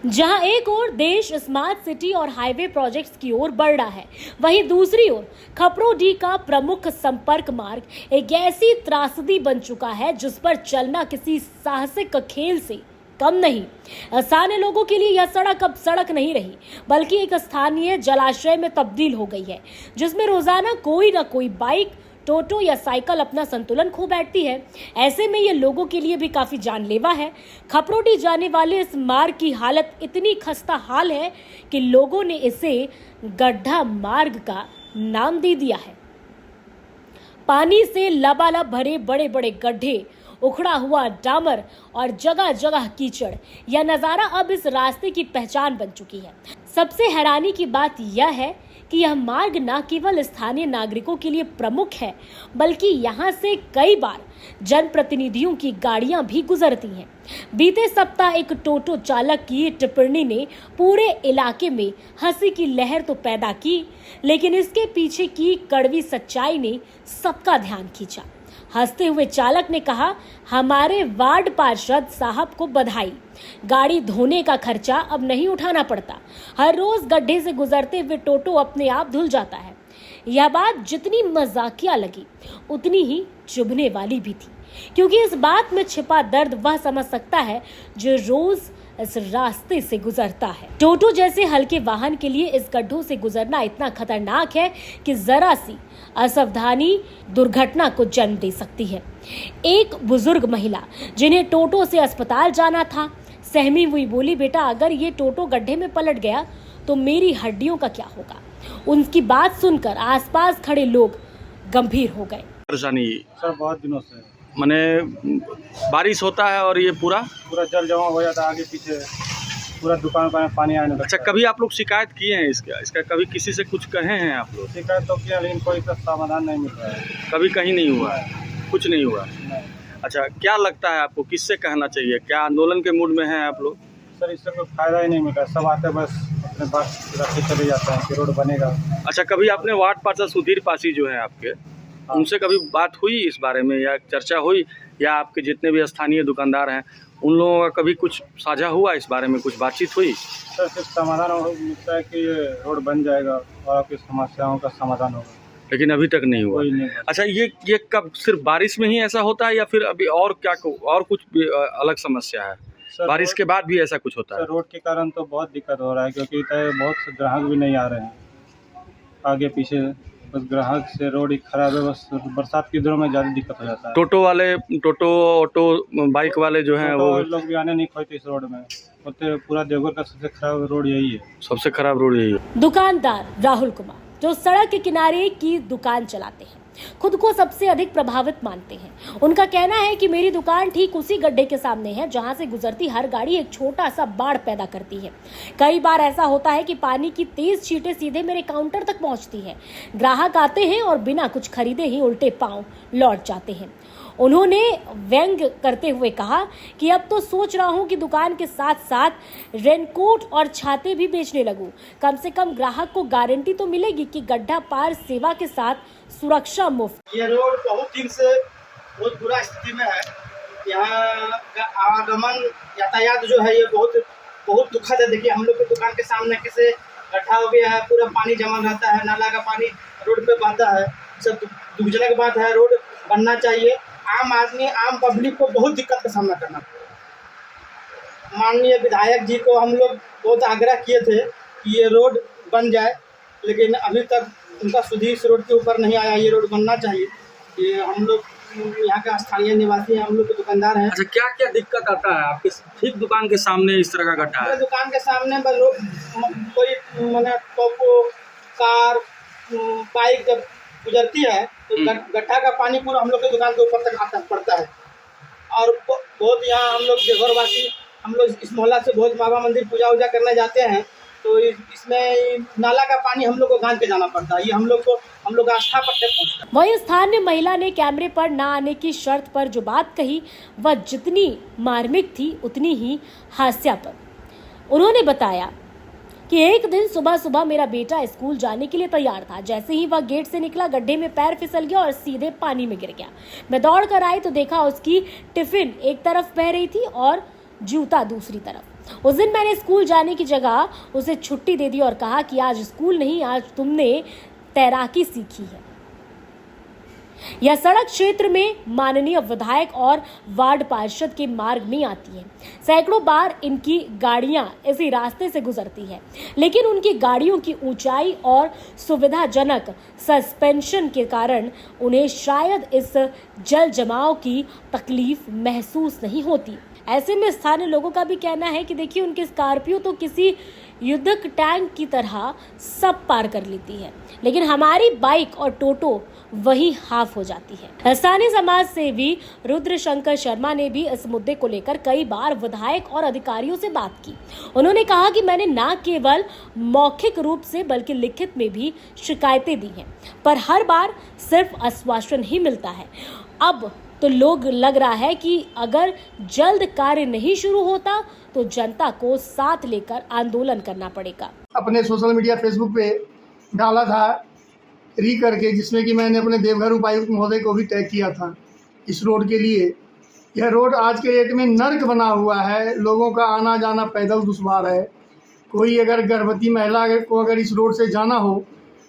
जहां एक ओर देश स्मार्ट सिटी और हाईवे प्रोजेक्ट्स की ओर बढ़ रहा है, वहीं दूसरी ओर खपरोडी का प्रमुख संपर्क मार्ग एक ऐसी त्रासदी बन चुका है जिस पर चलना किसी साहसिक खेल से कम नहीं। स्थानीय लोगों के लिए यह सड़क अब सड़क नहीं रही, बल्कि एक स्थानीय जलाशय में तब्दील हो गई है, जिसमें रोजाना कोई न कोई बाइक, टोटो या साइकिल अपना संतुलन खो बैठती है। ऐसे में ये लोगों के लिए भी काफी जानलेवा है। खपरोडी जाने वाले इस मार्ग की हालत इतनी खस्ता हाल है कि लोगों ने इसे गड्ढा मार्ग का नाम दे दिया है। पानी से लबालब भरे बड़े बड़े गड्ढे, उखड़ा हुआ डामर और जगह जगह कीचड़, यह नजारा अब इस रास्ते की पहचान बन चुकी है। सबसे हैरानी की बात यह है कि यह मार्ग न केवल स्थानीय नागरिकों के लिए प्रमुख है, बल्कि यहाँ से कई बार जनप्रतिनिधियों की गाड़ियां भी गुजरती हैं। बीते सप्ताह एक टोटो चालक की टिप्पणी ने पूरे इलाके में हंसी की लहर तो पैदा की, लेकिन इसके पीछे की कड़वी सच्चाई ने सबका ध्यान खींचा। हंसते हुए चालक ने कहा, हमारे वार्ड पार्षद साहब को बधाई, गाड़ी धोने का खर्चा अब नहीं उठाना पड़ता। हर रोज गड्ढे से गुजरते हुए टोटो अपने आप धुल जाता है। यह बात जितनी मजाकिया लगी, उतनी ही चुभने वाली भी थी, क्योंकि इस बात में छिपा दर्द वह समझ सकता है जो रोज इस रास्ते से गुजरता है। टोटो जैसे हल्के वाहन के लिए इस गड्ढों से गुजरना इतना खतरनाक है कि जरा सी असावधानी दुर्घटना को जन्म दे सकती है। एक बुजुर्ग महिला, जिन्हें टोटो से अस्पताल जाना था, सहमी हुई बोली, बेटा अगर ये टोटो गड्ढे में पलट गया तो मेरी हड्डियों का क्या होगा। उनकी बात सुनकर आसपास खड़े लोग गंभीर हो गए। परेशानी सर बहुत दिनों से मैंने बारिश होता है और ये पूरा जल जमा हो जाता है, आगे पीछे पूरा दुकान में पानी आने लगता अच्छा, है। कभी आप लोग शिकायत किए हैं इसका कभी किसी से कुछ कहे हैं आप लोग? शिकायत तो किया, लेकिन कोई सा समाधान नहीं मिल रहा है। कभी कहीं नहीं हुआ है, कुछ नहीं हुआ। नहीं अच्छा, क्या लगता है आपको, किससे कहना चाहिए? क्या आंदोलन के मूड में हैं आप लोग? सर, इससे कोई फायदा ही नहीं मिल रहा है। सब आते बस अपने बात रखते चले जाते हैं कि रोड बनेगा। अच्छा, कभी आपने वार्ड पार्षद सुधीर पासी जो है आपके, उनसे कभी बात हुई इस बारे में, या चर्चा हुई, या आपके जितने भी स्थानीय दुकानदार हैं उन लोगों का कभी कुछ साझा हुआ इस बारे में, कुछ बातचीत हुई? सर सिर्फ समाधान मिलता है कि ये रोड बन जाएगा और आपकी समस्याओं का समाधान होगा, लेकिन अभी तक नहीं हुआ। कोई नहीं। अच्छा, ये कब सिर्फ बारिश में ही ऐसा होता है या फिर अभी और क्या और कुछ भी अलग समस्या है? बारिश के बाद भी ऐसा कुछ होता है? सर रोड के कारण तो बहुत दिक्कत हो रहा है, क्योंकि बहुत से ग्राहक भी नहीं आ रहे हैं आगे पीछे। बस ग्राहक से रोड ही खराब है, बस बरसात के दिनों में ज़्यादा दिक्कत हो जाता है। टोटो ऑटो बाइक वाले जो हैं वो लोग भी आने नहीं खोते इस रोड में। होते पूरा देवघर का सबसे खराब रोड यही है। सबसे खराब रोड यही है। दुकानदार राहुल कुमार, जो सड़क के किनारे की दुकान चलाते हैं, खुद को सबसे अधिक प्रभावित मानते हैं। उनका कहना है कि मेरी दुकान ठीक उसी गड्ढे के सामने है जहां से गुजरती हर गाड़ी एक छोटा सा बाढ़ पैदा करती है। कई बार ऐसा होता है कि पानी की तेज छींटें सीधे मेरे काउंटर तक पहुंचती हैं। ग्राहक आते हैं और बिना कुछ खरीदे ही उल्टे पांव लौट जाते हैं। उन्होंने व्यंग करते हुए कहा कि अब तो सोच रहा हूं कि दुकान के साथ साथ रेनकोट और छाते भी बेचने लगूं। कम से कम ग्राहक को गारंटी तो मिलेगी कि गड्ढा पार सेवा के साथ सुरक्षा मुफ्त। ये रोड बहुत दिन से बहुत बुरा स्थिति में है। यहाँ का आवागमन यातायात जो है ये बहुत दुखद है। देखिए, हम लोग की दुकान के सामने कैसे गड्ढा हो गया है, पूरा पानी जमा रहता है, नाला का पानी रोड पे बहता है। सब दुखजनक बात है। रोड बनना चाहिए। आम आदमी, आम पब्लिक को बहुत दिक्कत का सामना करना पड़ता है। माननीय विधायक जी को हम लोग बहुत आग्रह किए थे कि ये रोड बन जाए, लेकिन अभी तक उनका सुधीर इस रोड के ऊपर नहीं आया। ये रोड बनना चाहिए। ये हम लोग यहाँ का स्थानीय निवासी हैं, हम लोग के दुकानदार हैं। अच्छा, क्या क्या दिक्कत आता है आपके ठीक दुकान के सामने इस तरह का गड्ढा है? दुकान के सामने कोई मैंने टोटो, कार, बाइक जब गुजरती है तो गड्ढा का पानी पूरा हम लोग के दुकान के ऊपर तक आता पड़ता है। और बहुत यहाँ हम लोग देवघरवासी, हम लोग इस मोहल्ला से बहुत बाबा मंदिर पूजा वूजा करने जाते हैं, तो इसमें नाला का पानी हम लोग को गांव के जाना पड़ता है। ये हम लोग आस्था पर पहुँचता है। वही स्थानीय महिला ने कैमरे पर न आने की शर्त पर जो बात कही, वह जितनी मार्मिक थी उतनी ही हास्यास्पद। उन्होंने बताया कि एक दिन सुबह सुबह मेरा बेटा स्कूल जाने के लिए तैयार था। जैसे ही वह गेट से निकला, गड्ढे में पैर फिसल गया और सीधे पानी में गिर गया। मैं दौड़ कर आई तो देखा उसकी टिफिन एक तरफ बह रही थी और जूता दूसरी तरफ। उस दिन मैंने स्कूल जाने की जगह उसे छुट्टी दे दी और कहा कि आज स्कूल नहीं, आज तुमने तैराकी सीखी है। यह सड़क क्षेत्र में माननीय विधायक और वार्ड पार्षद के मार्ग में आती है। सैकड़ों बार इनकी गाड़ियां इसी रास्ते से गुजरती है, लेकिन उनकी गाड़ियों की ऊंचाई और सुविधाजनक सस्पेंशन के कारण उन्हें शायद इस जल जमाव की तकलीफ महसूस नहीं होती। ऐसे में स्थानीय लोगों का भी कहना है कि देखिए, उनकी स्कॉर्पियो तो किसी युद्धक टैंक की तरह सब पार कर लेती है, लेकिन हमारी बाइक और टोटो वही हाफ हो जाती है। स्थानीय समाज सेवी रुद्र शंकर शर्मा ने भी इस मुद्दे को लेकर कई बार विधायक और अधिकारियों से बात की। उन्होंने कहा कि मैंने न केवल मौखिक रूप से बल्कि लिखित में भी शिकायतें दी हैं, पर हर बार सिर्फ आश्वासन ही मिलता है। अब तो लोग लग रहा है कि अगर जल्द कार्य नहीं शुरू होता तो जनता को साथ लेकर आंदोलन करना पड़ेगा। अपने सोशल मीडिया फेसबुक पे डाला था करके, जिसमें कि मैंने अपने देवघर उपायुक्त महोदय को भी टैग किया था इस रोड के लिए। यह रोड आज के डेट में नर्क बना हुआ है, लोगों का आना जाना पैदल दुश्वार है। कोई अगर गर्भवती महिला को अगर इस रोड से जाना हो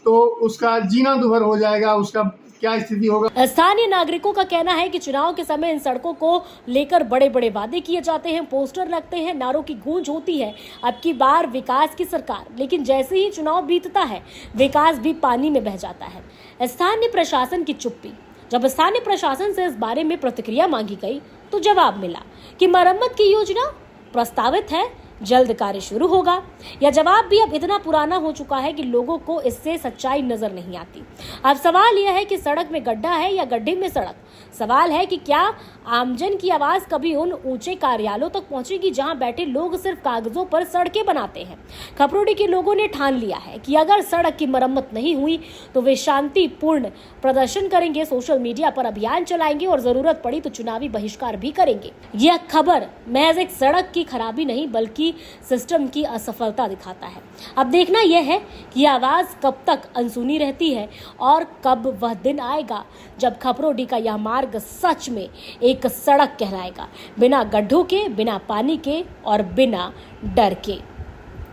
तो उसका जीना दुभर हो जाएगा, उसका क्या स्थिति होगा। स्थानीय नागरिकों का कहना है कि चुनाव के समय इन सड़कों को लेकर बड़े बड़े वादे किए जाते हैं, पोस्टर लगते हैं, नारों की गूंज होती है, अब की बार विकास की सरकार, लेकिन जैसे ही चुनाव बीतता है विकास भी पानी में बह जाता है। स्थानीय प्रशासन की चुप्पी। जब स्थानीय प्रशासन से इस बारे में प्रतिक्रिया मांगी गई तो जवाब मिला कि मरम्मत की योजना प्रस्तावित है, जल्द कार्य शुरू होगा। यह जवाब भी अब इतना पुराना हो चुका है कि लोगों को इससे सच्चाई नजर नहीं आती। अब सवाल यह है कि सड़क में गड्ढा है या गड्ढे में सड़क। सवाल है कि क्या आमजन की आवाज कभी उन ऊंचे कार्यालयों तक पहुंचेगी जहां बैठे लोग सिर्फ कागजों पर सड़कें बनाते हैं। खपरोड़ी के लोगों ने ठान लिया है कि अगर सड़क की मरम्मत नहीं हुई तो वे शांतिपूर्ण प्रदर्शन करेंगे, सोशल मीडिया पर अभियान चलाएंगे और जरूरत पड़ी तो चुनावी बहिष्कार भी करेंगे। यह खबर महज एक सड़क की खराबी नहीं बल्कि सिस्टम की असफलता दिखाता है। अब देखना यह है कि आवाज कब तक अनसुनी रहती है और कब वह दिन आएगा जब खपरोड़ी का यह मार्ग सच में एक सड़क कहलाएगा, बिना गड्ढों के, बिना पानी के और बिना डर के।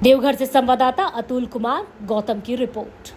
देवघर से संवाददाता अतुल कुमार गौतम की रिपोर्ट।